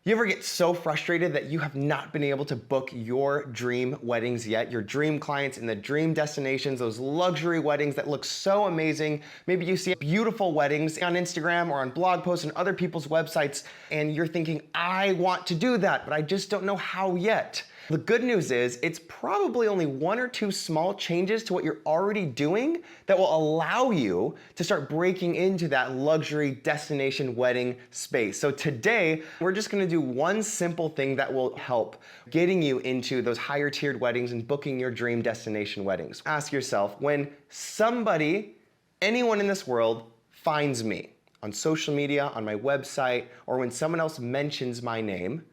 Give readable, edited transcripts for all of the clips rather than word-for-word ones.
You ever get so frustrated that you have not been able to book your dream weddings yet, your dream clients in the dream destinations, those luxury weddings that look so amazing? Maybe you see beautiful weddings on Instagram or on blog posts and other people's websites, and you're thinking, I want to do that, but I just don't know how yet. The good news is it's probably only one or two small changes to what you're already doing that will allow you to start breaking into that luxury destination wedding space. So today, we're just gonna do one simple thing that will help getting you into those higher tiered weddings and booking your dream destination weddings. Ask yourself, when somebody, anyone in this world, finds me on social media, on my website, or when someone else mentions my name,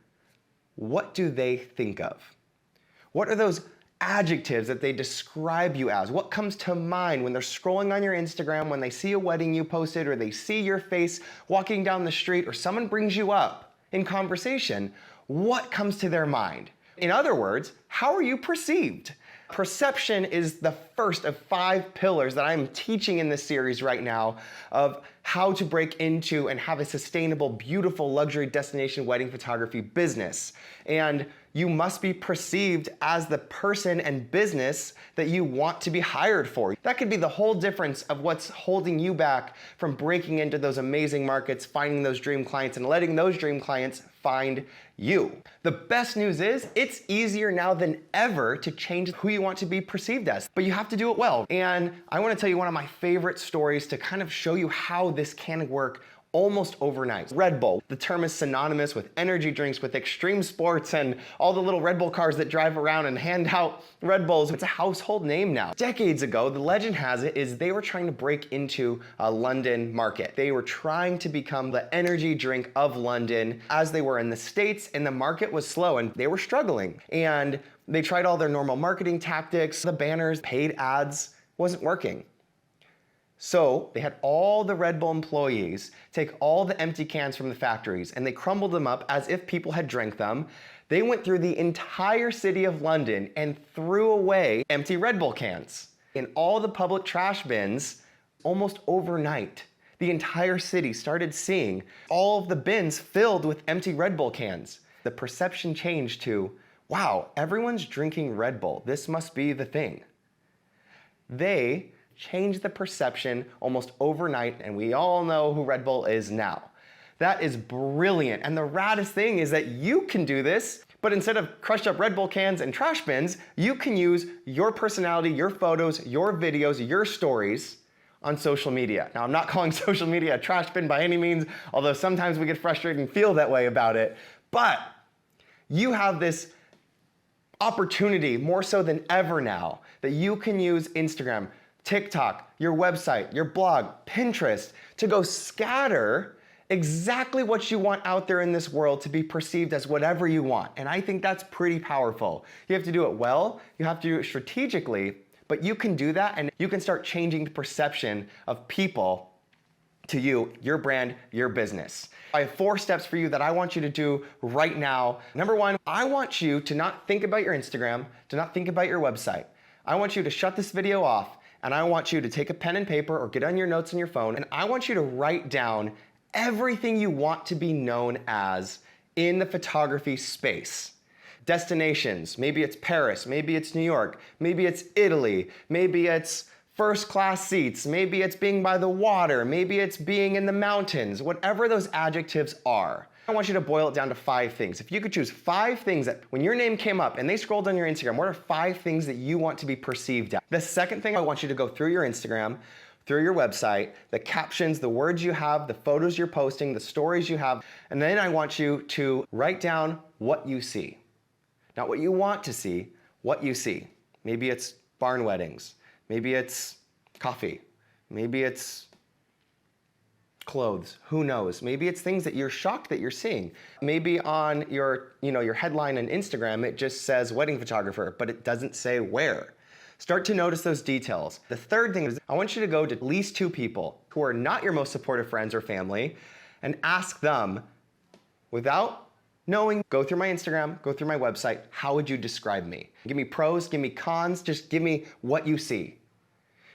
what do they think of? What are those adjectives that they describe you as? What comes to mind when they're scrolling on your Instagram, when they see a wedding you posted, or they see your face walking down the street, or someone brings you up in conversation? What comes to their mind? In other words, how are you perceived? Perception is the first of 5 pillars that I'm teaching in this series right now of how to break into and have a sustainable, beautiful luxury destination wedding photography business. And you must be perceived as the person and business that you want to be hired for. That could be the whole difference of what's holding you back from breaking into those amazing markets, finding those dream clients, and letting those dream clients find you. The best news is it's easier now than ever to change who you want to be perceived as, but you have to do it well. And I want to tell you one of my favorite stories to kind of show you how this can work almost overnight. Red Bull. The term is synonymous with energy drinks, with extreme sports, and all the little Red Bull cars that drive around and hand out Red Bulls. It's a household name now. Decades ago, the legend has it, is they were trying to break into a London market. They were trying to become the energy drink of London as they were in the States, and the market was slow and they were struggling. And they tried all their normal marketing tactics, the banners, paid ads, wasn't working. So they had all the Red Bull employees take all the empty cans from the factories and they crumbled them up as if people had drank them. They went through the entire city of London and threw away empty Red Bull cans in all the public trash bins. Almost overnight, the entire city started seeing all of the bins filled with empty Red Bull cans. The perception changed to, wow, everyone's drinking Red Bull. This must be the thing. They changed the perception almost overnight, and we all know who Red Bull is now. That is brilliant, and the raddest thing is that you can do this, but instead of crushed up Red Bull cans and trash bins, you can use your personality, your photos, your videos, your stories on social media. Now, I'm not calling social media a trash bin by any means, although sometimes we get frustrated and feel that way about it, but you have this opportunity more so than ever now that you can use Instagram, TikTok, your website, your blog, Pinterest, to go scatter exactly what you want out there in this world to be perceived as whatever you want. And I think that's pretty powerful. You have to do it well, you have to do it strategically, but you can do that and you can start changing the perception of people to you, your brand, your business. I have 4 steps for you that I want you to do right now. Number 1, I want you to not think about your Instagram, to not think about your website. I want you to shut this video off, and I want you to take a pen and paper or get on your notes on your phone, and I want you to write down everything you want to be known as in the photography space. Destinations, maybe it's Paris, maybe it's New York, maybe it's Italy, maybe it's first class seats, maybe it's being by the water, maybe it's being in the mountains, whatever those adjectives are. I want you to boil it down to 5 things. If you could choose 5 things that when your name came up and they scrolled on your Instagram, what are 5 things that you want to be perceived as? The second thing, I want you to go through your Instagram, through your website, the captions, the words you have, the photos you're posting, the stories you have, and then I want you to write down what you see. Not what you want to see, what you see. Maybe it's barn weddings, maybe it's coffee, maybe it's clothes, who knows? Maybe it's things that you're shocked that you're seeing. Maybe on your headline on Instagram, it just says wedding photographer, but it doesn't say where. Start to notice those details. The third thing is I want you to go to at least 2 people who are not your most supportive friends or family and ask them, without knowing, go through my Instagram, go through my website, how would you describe me? Give me pros, give me cons, just give me what you see.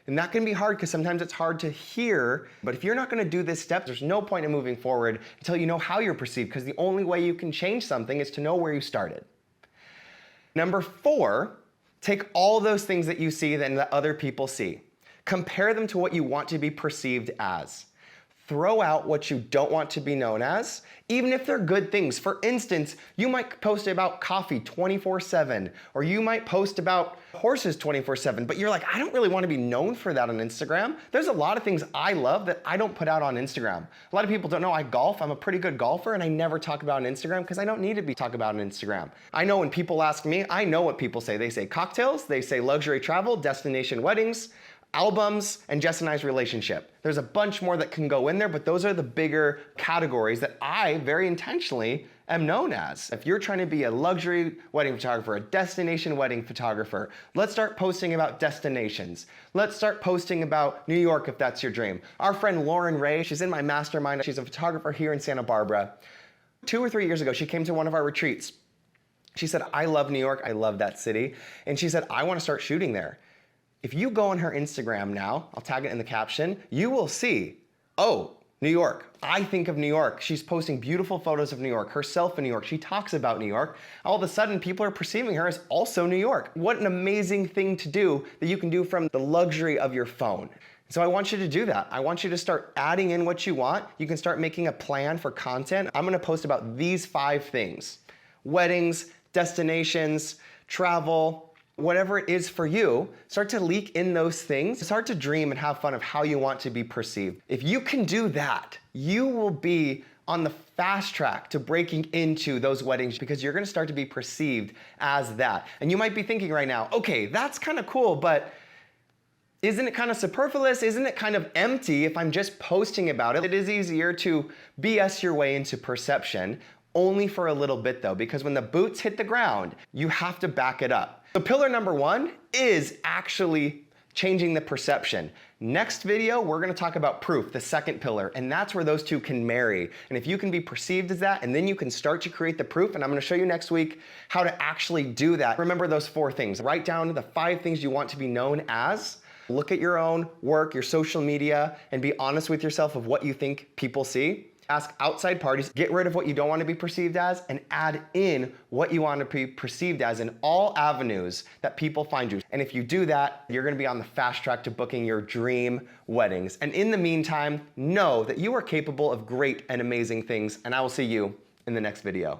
And that can be hard because sometimes it's hard to hear, but if you're not gonna do this step, there's no point in moving forward until you know how you're perceived, because the only way you can change something is to know where you started. Number 4, take all those things that you see that other people see. Compare them to what you want to be perceived as. Throw out what you don't want to be known as, even if they're good things. For instance, you might post about coffee 24/7, or you might post about horses 24/7, but you're like, I don't really want to be known for that on Instagram. There's a lot of things I love that I don't put out on Instagram. A lot of people don't know I golf. I'm a pretty good golfer, and I never talk about on Instagram because I don't need to be talked about on Instagram. I know when people ask me, I know what people say. They say cocktails, they say luxury travel, destination weddings, albums, and Jess and I's relationship. There's a bunch more that can go in there, but those are the bigger categories that I very intentionally am known as. If you're trying to be a luxury wedding photographer, a destination wedding photographer, let's start posting about destinations. Let's start posting about New York if that's your dream. Our friend Lauren Ray, she's in my mastermind. She's a photographer here in Santa Barbara. 2 or 3 years ago, she came to one of our retreats. She said, I love New York, I love that city. And she said, I want to start shooting there. If you go on her Instagram now, I'll tag it in the caption, you will see, oh, New York. I think of New York. She's posting beautiful photos of New York, herself in New York. She talks about New York. All of a sudden, people are perceiving her as also New York. What an amazing thing to do that you can do from the luxury of your phone. So I want you to do that. I want you to start adding in what you want. You can start making a plan for content. I'm gonna post about these 5 things: weddings, destinations, travel, whatever it is for you. Start to leak in those things. Start to dream and have fun of how you want to be perceived. If you can do that, you will be on the fast track to breaking into those weddings, because you're gonna start to be perceived as that. And you might be thinking right now, okay, that's kind of cool, but isn't it kind of superfluous? Isn't it kind of empty if I'm just posting about it? It is easier to BS your way into perception, only for a little bit though, because when the boots hit the ground, you have to back it up. So pillar number 1 is actually changing the perception. Next video, we're gonna talk about proof, the second pillar, and that's where those two can marry. And if you can be perceived as that, and then you can start to create the proof, and I'm gonna show you next week how to actually do that. Remember those 4 things. Write down the 5 things you want to be known as. Look at your own work, your social media, and be honest with yourself of what you think people see. Ask outside parties, get rid of what you don't want to be perceived as, and add in what you want to be perceived as in all avenues that people find you. And if you do that, you're going to be on the fast track to booking your dream weddings. And in the meantime, know that you are capable of great and amazing things, and I will see you in the next video.